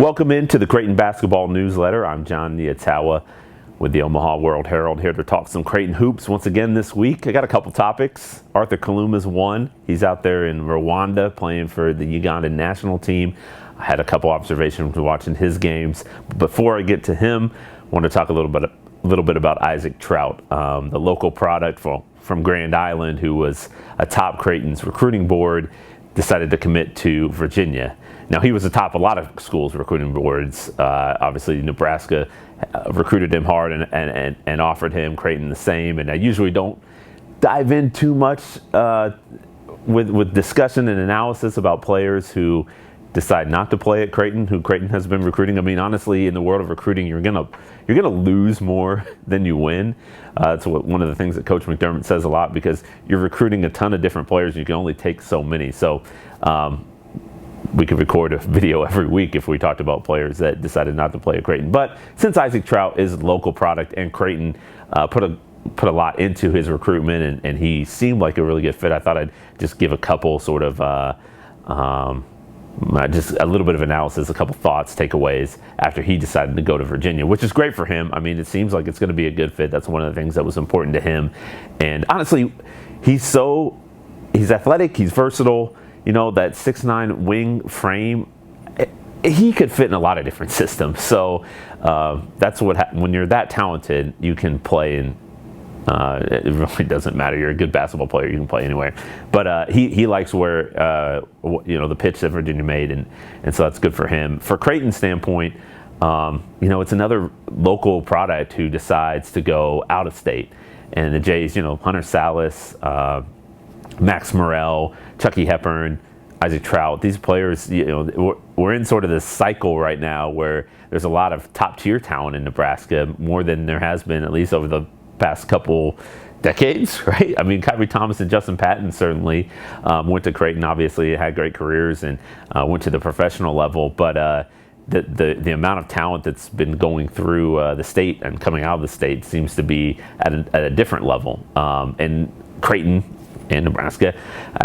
Welcome into the Creighton Basketball Newsletter. I'm Jon Nyatawa with the Omaha World-Herald, here to talk some Creighton hoops once again this week. I got a couple topics. Arthur Kaluma's one. He's out there in Rwanda playing for the Ugandan national team. I had a couple observations watching his games. Before I get to him, I want to talk a little bit about Isaac Trout, the local product from Grand Island, who was atop Creighton's recruiting board, decided to commit to Virginia. Now, he was atop a lot of schools' recruiting boards. Obviously, Nebraska recruited him hard and offered him, Creighton the same. And I usually don't dive in too much with discussion and analysis about players who decide not to play at Creighton, who Creighton has been recruiting. I mean, honestly, in the world of recruiting, you're gonna lose more than you win. It's one of the things that Coach McDermott says a lot, because you're recruiting a ton of different players. You can only take so many. So we could record a video every week if we talked about players that decided not to play at Creighton. But since Isaac Trout is a local product and Creighton put a lot into his recruitment, and he seemed like a really good fit, I thought I'd just give a couple sort of just a little bit of analysis, a couple thoughts, takeaways after he decided to go to Virginia, which is great for him. I mean, it seems like it's going to be a good fit. That's one of the things that was important to him. And honestly, he's athletic, he's versatile. You know, that 6'9" wing frame, he could fit in a lot of different systems. So that's when you're that talented, you can play in. It really doesn't matter. You're a good basketball player. You can play anywhere. But he likes where the pitch that Virginia made, and so that's good for him. For Creighton's standpoint, it's another local product who decides to go out of state. And the Jays, Hunter Salas, Max Morrell, Chucky Hepburn, Isaac Trout, these players, we're in sort of this cycle right now where there's a lot of top-tier talent in Nebraska, more than there has been, at least over the past couple decades, right? I mean, Kyrie Thomas and Justin Patton certainly went to Creighton, obviously had great careers, and went to the professional level. But the amount of talent that's been going through the state and coming out of the state seems to be at a different level. And Creighton and Nebraska,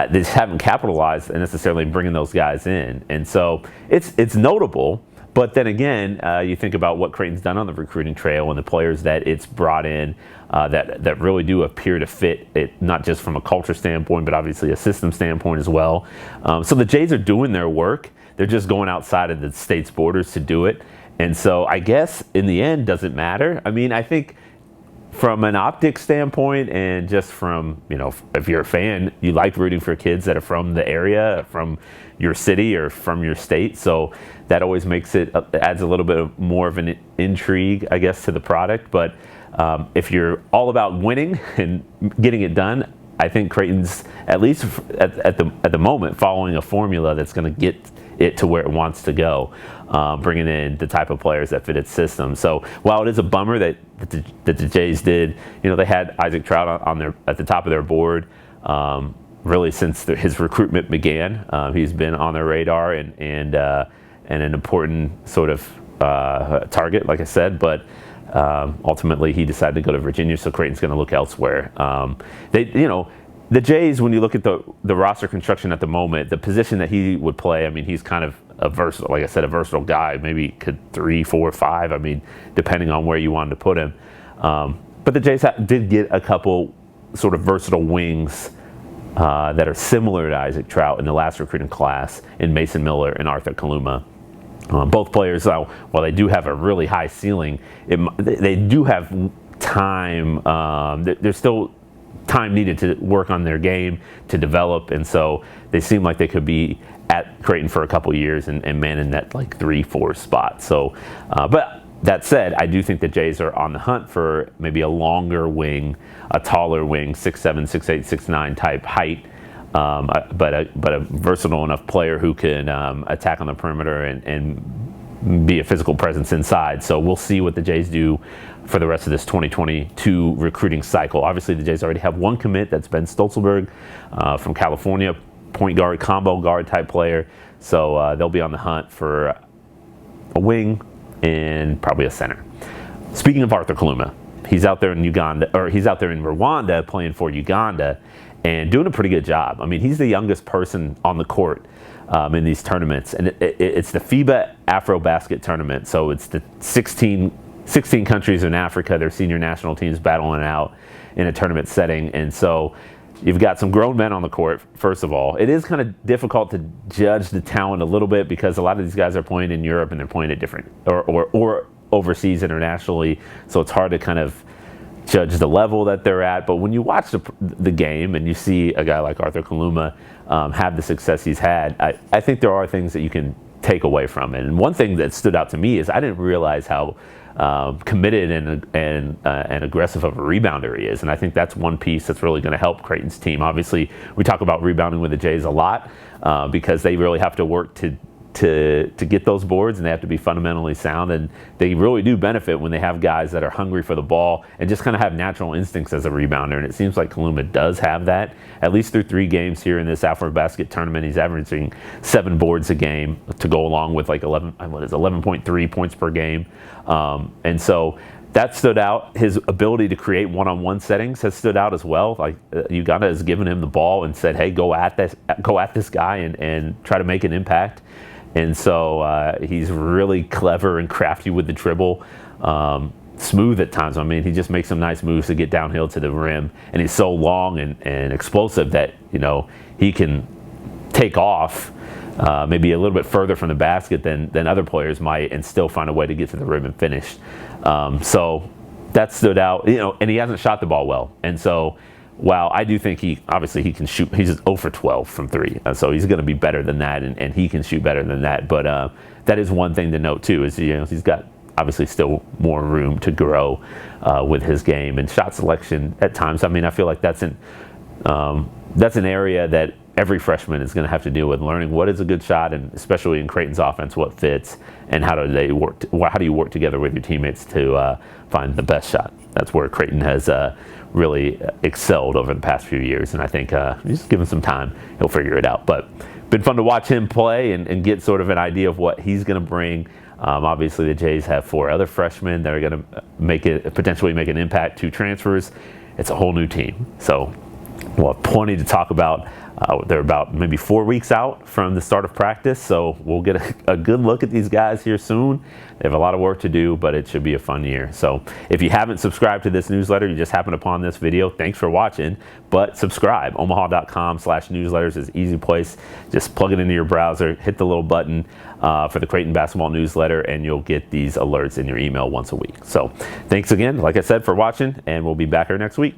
they just haven't capitalized necessarily bringing those guys in. And so it's notable. But then again, you think about what Creighton's done on the recruiting trail and the players that it's brought in that really do appear to fit it, not just from a culture standpoint, but obviously a system standpoint as well. So the Jays are doing their work. They're just going outside of the state's borders to do it. And so I guess in the end, does it matter? I mean, I think from an optics standpoint, and just from, if you're a fan, you like rooting for kids that are from the area, from your city or from your state. So that always adds a little bit more of an intrigue, I guess, to the product. But if you're all about winning and getting it done, I think Creighton's, at least at the moment, following a formula that's going to get it to where it wants to go, bringing in the type of players that fit its system. So while it is a bummer that the Jays did, they had Isaac Trout at the top of their board really since his recruitment began. He's been on their radar and an important sort of target, like I said, but ultimately he decided to go to Virginia, so Creighton's going to look elsewhere. The Jays, when you look at the roster construction at the moment, the position that he would play, I mean, he's kind of a versatile guy. Maybe could 3, 4, 5. I mean, depending on where you wanted to put him. But the Jays did get a couple sort of versatile wings that are similar to Isaac Trout in the last recruiting class, in Mason Miller and Arthur Kaluma. Both players, while they do have a really high ceiling, they do have time. There's still time needed to work on their game, to develop, and so they seem like they could be at Creighton for a couple years and manning that like 3-4 spot. So, but that said, I do think the Jays are on the hunt for maybe a longer wing, a taller wing, 6'7", 6'8", 6'9" type height, but a versatile enough player who can attack on the perimeter and be a physical presence inside. So we'll see what the Jays do for the rest of this 2022 recruiting cycle. Obviously, the Jays already have one commit. That's Ben Stolzenberg from California, point guard, combo guard type player. So they'll be on the hunt for a wing and probably a center. Speaking of Arthur Kaluma, He's out there in Uganda, or he's out there in Rwanda playing for Uganda and doing a pretty good job. I mean, he's the youngest person on the court in these tournaments, and it's the FIBA AfroBasket tournament. So it's the 16 countries in Africa, their senior national teams battling out in a tournament setting. And so you've got some grown men on the court, first of all. It is kind of difficult to judge the talent a little bit because a lot of these guys are playing in Europe and they're playing at different, or overseas internationally. So it's hard to kind of judge the level that they're at. But when you watch the game and you see a guy like Arthur Kaluma have the success he's had, I think there are things that you can take away from it. And one thing that stood out to me is I didn't realize how committed and aggressive of a rebounder he is. And I think that's one piece that's really going to help Creighton's team. Obviously, we talk about rebounding with the Jays a lot because they really have to work to get those boards, and they have to be fundamentally sound, and they really do benefit when they have guys that are hungry for the ball and just kind of have natural instincts as a rebounder. And it seems like Kaluma does have that, at least through 3 games here in this AfroBasket tournament. He's averaging 7 boards a game to go along with like 11.3 points per game. And so that stood out. His ability to create one-on-one settings has stood out as well. Like Uganda has given him the ball and said, hey, go at this guy and try to make an impact. And so he's really clever and crafty with the dribble, smooth at times. I mean, he just makes some nice moves to get downhill to the rim, and he's so long and explosive that, you know, he can take off maybe a little bit further from the basket than other players might and still find a way to get to the rim and finish. So that stood out, you know, and he hasn't shot the ball well. And so while I do think he can shoot, he's 0 for 12 from 3. So he's going to be better than that, and he can shoot better than that. But that is one thing to note too, is, you know, he's got obviously still more room to grow with his game and shot selection at times. I mean, I feel like that's an area that every freshman is going to have to deal with, learning what is a good shot, and especially in Creighton's offense, what fits, and how do you work together with your teammates to find the best shot. That's where Creighton has really excelled over the past few years, and I think just give him some time, he'll figure it out. But been fun to watch him play and get sort of an idea of what he's going to bring. Obviously, the Jays have 4 other freshmen that are going to potentially make an impact, 2 transfers. It's a whole new team, so we'll have plenty to talk about. They're about maybe 4 weeks out from the start of practice, so we'll get a good look at these guys here soon. They have a lot of work to do, but it should be a fun year. So if you haven't subscribed to this newsletter, you just happened upon this video, thanks for watching. But subscribe. Omaha.com/newsletters is an easy place. Just plug it into your browser, hit the little button for the Creighton basketball newsletter, and you'll get these alerts in your email once a week. So thanks again, like I said, for watching, and we'll be back here next week.